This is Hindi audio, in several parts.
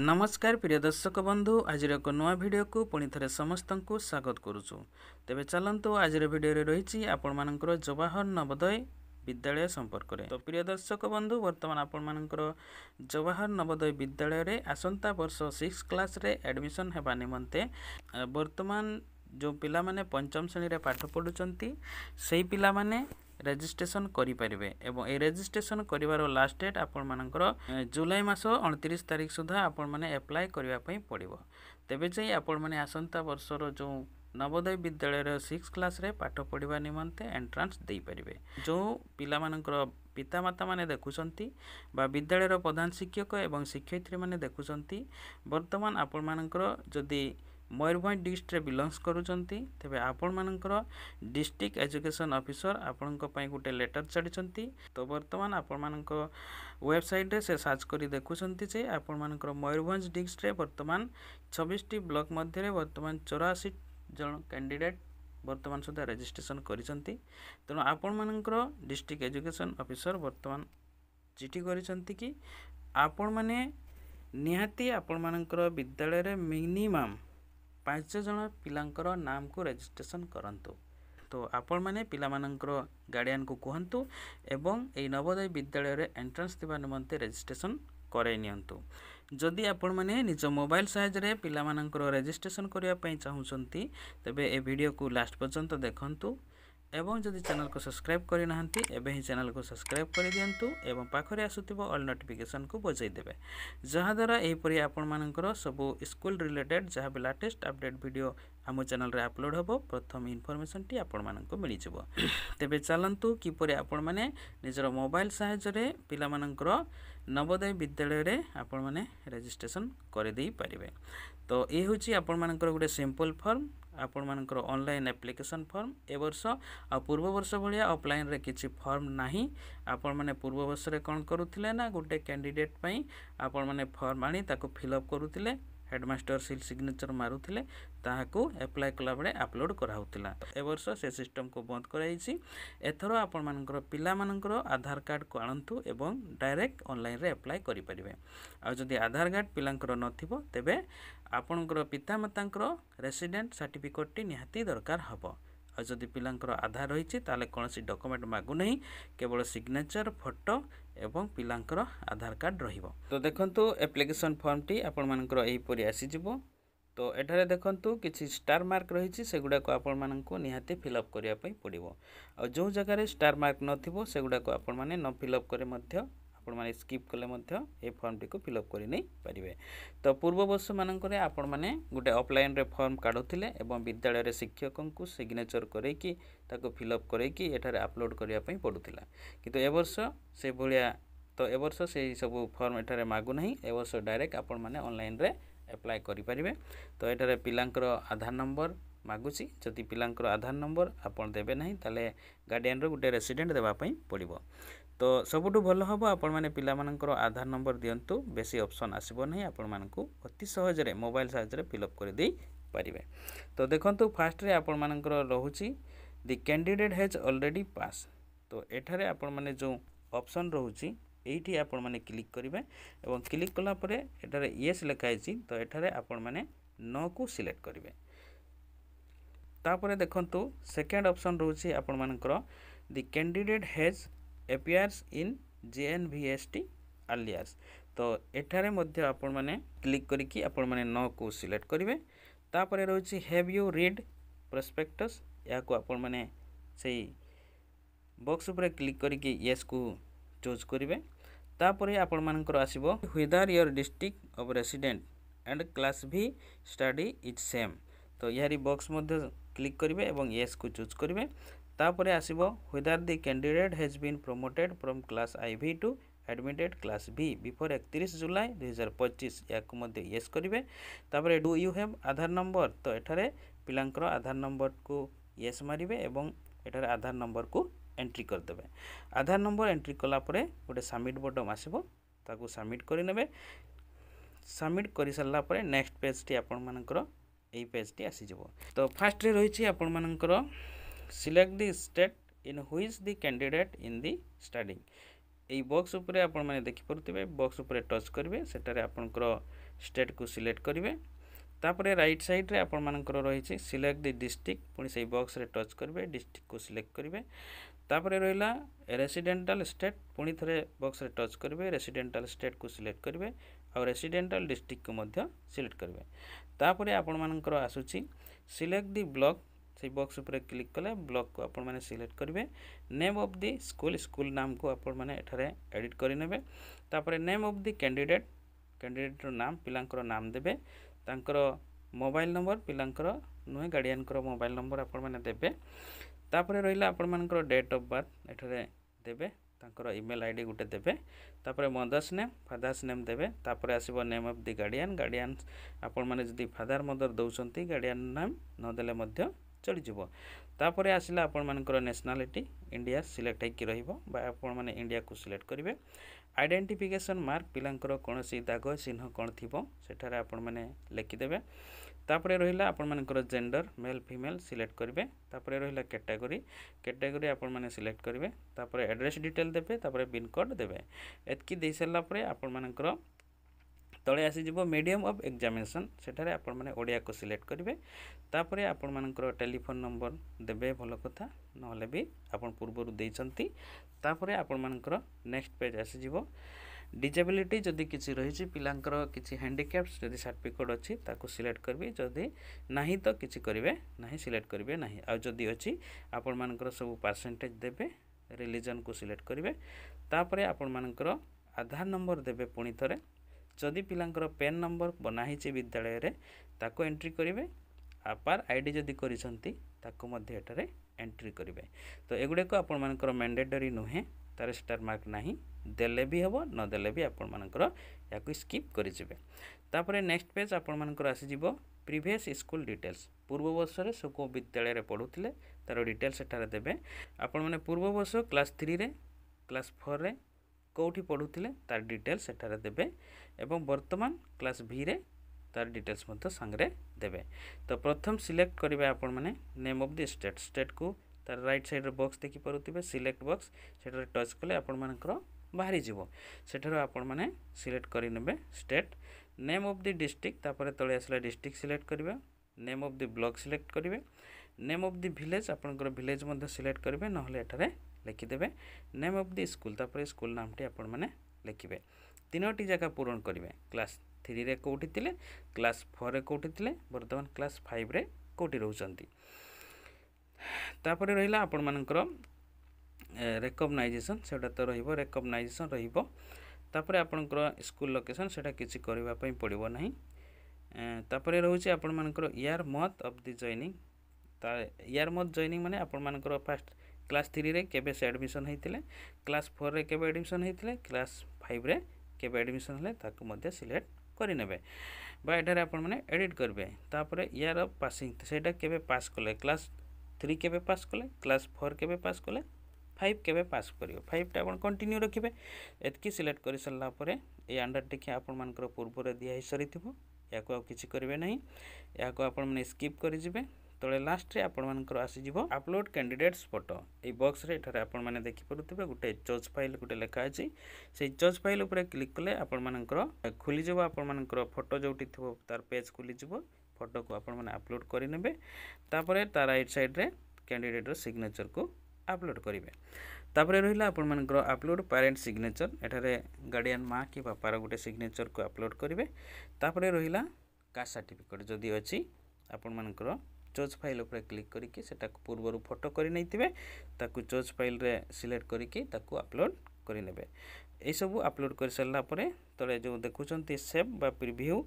नमस्कार प्रिय दर्शक बंधु आज एक नुआ वीडियो को पुणी थे समस्त को स्वागत करुचु। तेबे चलतु आज वीडियो रही आपण मानकर जवाहर नवोदय विद्यालय संपर्क में। तो प्रिय दर्शक बंधु बर्तमान आपण मानकर जवाहर नवोदय विद्यालय रे आसंता वर्ष 6 क्लास रे एडमिशन हेबा निमंते वर्तमान जो पिला माने पंचम श्रेणी रे पाठ पढुचंती सेही पिला माने रेजिस्ट्रेशन करि परिबे एवं ए रेजिस्ट्रेशन करिवार लास्ट डेट आपण मानकर जुलाई मास 29 तारिख सुधा आपण माने अप्लाई करिवा पई पड़िबो। तेबे जे आपण माने आसंता वर्षर जो नवोदय विद्यालय रे 6 क्लास रे पाठ पढ़िबा निमंते एंट्रांस देई परिबे। जो पिला मानकर पितामाता माने देखुचंती बा विद्यालय प्रधान शिक्षक एवं शिक्षयित्री माने देखुचंती वर्तमान आपण मानकर जदी मयूरभंज डिस्ट्रिक्ट रे बिलोंग्स करूचंती तेबे आपण मानकर डिस्ट्रिक्ट एजुकेशन ऑफिसर आपनको पई गुटे लेटर छाडिचंती। तो वर्तमान आपण मानकर वेबसाइट रे से सर्च करी देखुचंती जे आपण मानकर मयूरभंज डिस्ट्रिक्ट रे वर्तमान 26 टी ब्लॉक मध्ये रे वर्तमान 84 जन कैंडिडेट वर्तमान सुधा रजिस्ट्रेशन करिसंती। तेणु आपण मानकर डिस्ट्रिक्ट एजुकेशन ऑफिसर वर्तमान चिठी करिसंती कि आपण माने निहाती आपण मानकर विद्यालय रे मिनिमम 5 जन पिलांकर नाम को रजिस्ट्रेशन करंतु। तो आपण माने पिला मानकर गार्डियन को कहंतु एवं ए नवोदय विद्यालय रे एंट्रेंस दिबा निमंते रजिस्ट्रेशन करे नियंतु। जदि आपण माने निज मोबाइल साइज रे पिला मानकर रजिस्ट्रेशन करिया पई चाहुचंती तबे ए वीडियो को लास्ट पर्यंत देखंतु एवं जदि चैनल को सब्सक्राइब करि नाहंती एबे ही चैनल को सब्सक्राइब करि दियंतु एवं पाखरे आसुतिबो ऑल नोटिफिकेशन को बजाई देबे जहा द्वारा एही परि आपण मानकर सब स्कूल रिलेटेड जहा भी लेटेस्ट अपडेट वीडियो आम चैनल रे अपलोड होबो प्रथम इन्फॉर्मेशन टी आपण माननको मिलि जिवो। तेबे चलंतु कि परि आपण माने निजर मोबाइल सहायता रे पिला मानकर नवोदय विद्यालय रे आपण माने रजिस्ट्रेशन करे देई परिबे। तो ए होची आपण मानकर गुटे सिंपल फॉर्म आपण मानकर ऑनलाइन एप्लिकेशन फॉर्म ए वर्ष आ पूर्व वर्ष भलिया ऑफलाइन रे किछि फॉर्म नाही। आपण माने पूर्व वर्ष रे कोन करूथिले ना गुटे कैंडिडेट पई आपण माने फॉर्म आनी ताको फिल अप करूथिले हेडमास्टर सील सिग्नेचर मारुथिले ताहाको अप्लाई कला बळे अपलोड कराउतिला। ए वर्ष से सिस्टम को बंद कराइछि। एथरो आपण मानकर पिला मानकर आधार कार्ड को आनंतु एवं डायरेक्ट ऑनलाइन रे अप्लाई करि परिबे। आ जदि आधार कार्ड पिलांकर नथिबो तेबे आपनकर पिता मातांकर रेसिडेंट सर्टिफिकेट टी निहाती दरकार हबो। आ जदि पिलांकर आधार रहिछि ताले कोनोसी डॉक्यूमेंट मागु नहीं केवल सिग्नेचर फोटो एवं पिलांकर आधार कार्ड रहिबो। तो देखंतु एप्लिकेशन फॉर्म टी आपण मानकर एही परि आसी जिवो। तो एठारे देखंतु किछि स्टार मार्क रहिछि सेगुडा को आपण माननको निहाती फिल अप करिया पई पड़िबो। आ जो जगह रे स्टार मार्क नथिबो सेगुडा को आपण माने न फिल अप करे मध्य आपण माने स्किप कले मध्य ए फॉर्म टी को फिल अप करि नै परिबे। तो पूर्व वर्ष मानकरे आपण माने गुटे ऑफलाइन रे फॉर्म काढुथिले एवं विद्यालय रे शिक्षकन को सिग्नेचर करे कि ताको फिल अप करे कि एठारे अपलोड करिया पई पडुथिला किंतु ए वर्ष से भलिया तो ए वर्ष से सब फॉर्म एठारे मागु नहीं। ए वर्ष डायरेक्ट आपण माने ऑनलाइन रे अप्लाई करि परिबे। तो एठारे पिलांकर आधार नंबर मागुची जदि पिलांकर आधार नंबर आपण देबे नहीं ताले गार्डियन रो गुटे रेसिडेंट देबा पई पड़िबो। तो सबुठु भल हबो आपण माने पिला मानकर आधार नंबर दियंतु बेसी ऑप्शन आसीबो नहीं आपण मानकु अति सहज रे मोबाइल साइज रे फिल अप कर देई परिबे। तो देखंतु फास्ट रे आपण मानकर रहूची the candidate has already pass. तो एठारे आपण माने जो ऑप्शन रहूची एठी आपण माने क्लिक करिवे एवं क्लिक कला परे एठारे यस लिखा आइछि। तो एठारे आपण माने नो को सिलेक्ट करिवे। तापरे देखंतु सेकंड ऑप्शन रहूची आपण मानकर the candidate has appears in JNVST alias। तो एठारे मध्य आपण माने क्लिक करिकि आपण माने नो को सिलेक्ट करिवे। तापरे रहउछि हैव यू रीड प्रोस्पेक्टस या को आपण माने सेही बॉक्स ऊपर क्लिक करिकि यस को चूज करिवे। तापरे आपण मानकर आसीबो whether your district of resident and class भी स्टडी इज सेम। तो यारी बॉक्स मध्य क्लिक करिवे एवं यस को चूज करिवे। तापरे आसीबो whether the candidate has been promoted from class IV to admitted class B before 31 July 2025 या को मध्य यस करिवे। तापरे do you have Aadhaar number. तो एठारे पिलांकर आधार नंबर को यस मारिवे एवं एठारे आधार नंबर को एंट्री कर देबे। आधार नंबर एंट्री कला परे गोटे सबमिट बटन आसीबो ताको सबमिट करि नेबे। सबमिट करि सल्ला परे नेक्स्ट पेज टी आपण मानकर एई पेज टी आसी जिवो। तो फास्ट रे रहिछि आपण मानकर select the state in which the candidate in the studying। এই বক্স উপরে आपण माने देखि परुथिबे बॉक्स उपरे टच करिवे सेटारे आपनकर स्टेट को सिलेक्ट करिवे तापरे राइट साइड रे आपण मानकर रहिछि सिलेक्ट द डिस्ट्रिक्ट पुनी सेही बॉक्स रे टच करिवे डिस्ट्रिक्ट को सिलेक्ट करिवे तापरे रहिला रेसिडेंटल स्टेट पुनी थरे बॉक्स रे टच करिवे रेसिडेंटल स्टेट को सिलेक्ट करिवे और रेसिडेंटल डिस्ट्रिक्ट को मध्य सिलेक्ट करिवे तापरे आपण मानकर आसुछि सिलेक्ट द ब्लॉक से बॉक्स ऊपर क्लिक कले ब्लॉक को आपण माने सिलेक्ट करिवे name of the school school नाम को आपण माने एठारे एडिट करि नेबे तापरे name of the candidate candidate रो नाम पिलांकर नाम देबे तांकर मोबाइल नंबर पिलांकर नुहे गार्डियन कर मोबाइल नंबर आपण माने देबे तापरे रहिला आपण मानकर डेट ऑफ बर्थ एठारे देबे तांकर ईमेल आईडी गुटे देबे तापरे मदर्स नेम फादर्स नेम देबे तापरे आसीबो name of the guardian guardian आपण माने जदी फादर मदर दउसंती गार्डियन नाम न देले मध्य चली जीवो तापरे आसिला आपण मानकर नेशनलिटी इंडिया सिलेक्ट होई रहिबो बा आपण माने इंडिया को सिलेक्ट करिवे आइडेंटिफिकेशन मार्क पिलांकर कोनोसी दाग चिन्ह कोन थिबो सेठारे आपण माने लिखि देबे तापरे रहिला आपण मानकर जेंडर मेल फीमेल सिलेक्ट करिवे तापरे रहिला कैटेगरी आपण माने सिलेक्ट करिवे तापरे एड्रेस डिटेल देबे तापरे पिन कोड देबे एतकी देई सला परे आपण मानकर तळे आसी जीवो मीडियम ऑफ एग्जामिनेशन सेठारे आपण माने ओडिया को सिलेक्ट करिवे तापरे आपण मानकर टेलीफोन नंबर देबे भलो कथा नहले भी आपण पूर्वरु देइचंती तापरे आपण मानकर नेक्स्ट पेज आसी जीवो डिजेबिलिटी जदि किछि रहिछि पिलांकर किछि हैंडिकैप्स जदि सर्टिफिकेट अछि ताको सिलेक्ट करबे जदि नाही तो किछि करिवे नाही सिलेक्ट करिवे नाही आ जदि अछि आपण मानकर सब परसेंटेज देबे रिलीजन को सिलेक्ट करिवे तापरे आपण मानकर आधार नंबर देबे पुणी थरे जदि पिलांकर पेन नंबर बनाहिछि विद्यालय रे ताको एंट्री करिवे आपार आईडी जदि करिसंती ताको मध्ये एटारे एंट्री करिवे तो एगुडे को आपण मानकर मैंडेटरी नुहे तार स्टार मार्क नाही देले भी हबो न देले भी आपण मानकर याको स्किप करि जिवे तापरे नेक्स्ट पेज आपण मानकर आसी जिवो प्रीवियस स्कूल डिटेल्स पूर्व वर्ष रे सको विद्यालय रे पढुथिले तार डिटेल्स एटारे देबे आपण माने पूर्व वर्ष क्लास 3 रे क्लास 4 रे कोठी पढुथिले तार डिटेल्स एटारे देबे एवं वर्तमान क्लास भी रे तार डिटेल्स मत संगरे देबे तो प्रथम सिलेक्ट करिवे आपण माने नेम ऑफ द स्टेट को तार राइट साइड रे बॉक्स देखि परुथिबे सिलेक्ट बॉक्स सेटर टच कले आपण मानकर बाहरी जीवो सेटर आपण माने सिलेक्ट करि नेबे state name of the district तापरे तळे आसला डिस्ट्रिक्ट सिलेक्ट करिवे name of the block select करिवे नेम ऑफ द विलेज आपनकर विलेज मध्ये सिलेक्ट करिवे नहले एटारे लिखि देबे नेम ऑफ द स्कूल तापरे स्कूल नामटी आपण माने लिखिबे तीनोटी जगह पूर्ण करिवे क्लास 3 रे कोठी थिले क्लास 4 रे कोठी थिले वर्तमान क्लास 5 रे कोठी रहउचंती तापरे रहिला आपण मानकर रिकॉग्नाइजेशन सेटा तो रहिबो रिकॉग्नाइजेशन रहिबो तापरे आपनकर स्कूल लोकेशन सेटा किछि करबा पई पड़िबो नाही तापरे रहउची आपण मानकर year month of the joining ता ईयर मंथ जॉइनिंग माने आपण मानकर फर्स्ट क्लास 3 रे केबे से एडमिशन हेतिले क्लास 4 रे केबे एडमिशन हेतिले क्लास 5 रे केबे एडमिशन हले ताको मध्ये सिलेक्ट करि नेबे बा एटारे आपण माने एडिट करबे तापरे ईयर ऑफ पासिंग सेटा केबे पास कले क्लास 3 केबे पास कले क्लास 4 केबे पास कले 5 केबे पास करियो 5 टा आपण कंटिन्यू रखिबे एतकी सिलेक्ट करि सल्ला परे ए अंडरटेकिंग आपण मानकर पूर्व रे दिया हि सरिथिबो याको किछि करिवे नाही याको आपण माने स्किप करि जिवे तळे लास्ट रे आपण मानकर आसी जिवो upload candidates photo a box रे एठारे आपण माने देखि परुथिबे गुटे चॉइस फाइल गुटे लेखा अछि से चॉइस फाइल ऊपर क्लिक कले आपण मानकर खुली जिवो आपण मानकर फोटो जोटी थिबो तार पेज खुली जिवो फोटो को आपण माने अपलोड करि नेबे तापरे तार राइट साइड रे कैंडिडेट रो सिग्नेचर को अपलोड करिवे तापरे रहिला आपण मानकर अपलोड पेरेंट सिग्नेचर एठारे गार्डियन मां कि बापार गुटे सिग्नेचर को अपलोड करिवे तापरे रहिला कास्ट सर्टिफिकेट जदी अछि आपण मानकर चॉइस फाइल ऊपर क्लिक करिके सेटा पूर्वरु फोटो करि नैतिबे ताकू चॉइस फाइल रे सिलेक्ट करिके ताकू अपलोड करि नेबे ए सब अपलोड कर सल्ला परे तळे जो देखुचंती सेव बा प्रीव्यू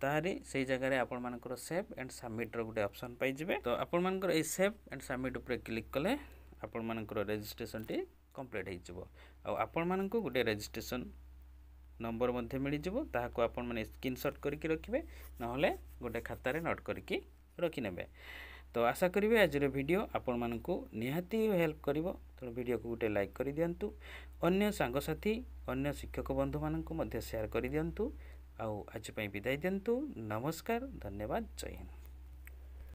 तारी सेही जगह रे आपण मानकर save and submit row Gute option पाइ जिवे तो आपण मानकर ए सेव एंड सबमिट ऊपर क्लिक कले आपण मानकर रजिस्ट्रेशन टी कंप्लीट हे जिवो आ आपण माननको गुटे रजिस्ट्रेशन नंबर मध्ये मिली जिवो ताहाको आपण माने स्क्रीनशॉट करके रखिबे नहले गुटे खाता रे नोट करके रखि नेबे तो आशा करिवे आज रे वीडियो आपण माननको निहाती हेल्प करिवो तो वीडियो को गुटे लाइक करि दियंतु अन्य सांग साथी अन्य शिक्षक बंधु माननको मध्ये शेयर करि दियंतु आ आज पई विदाई दियंतु नमस्कार धन्यवाद जय हिंद।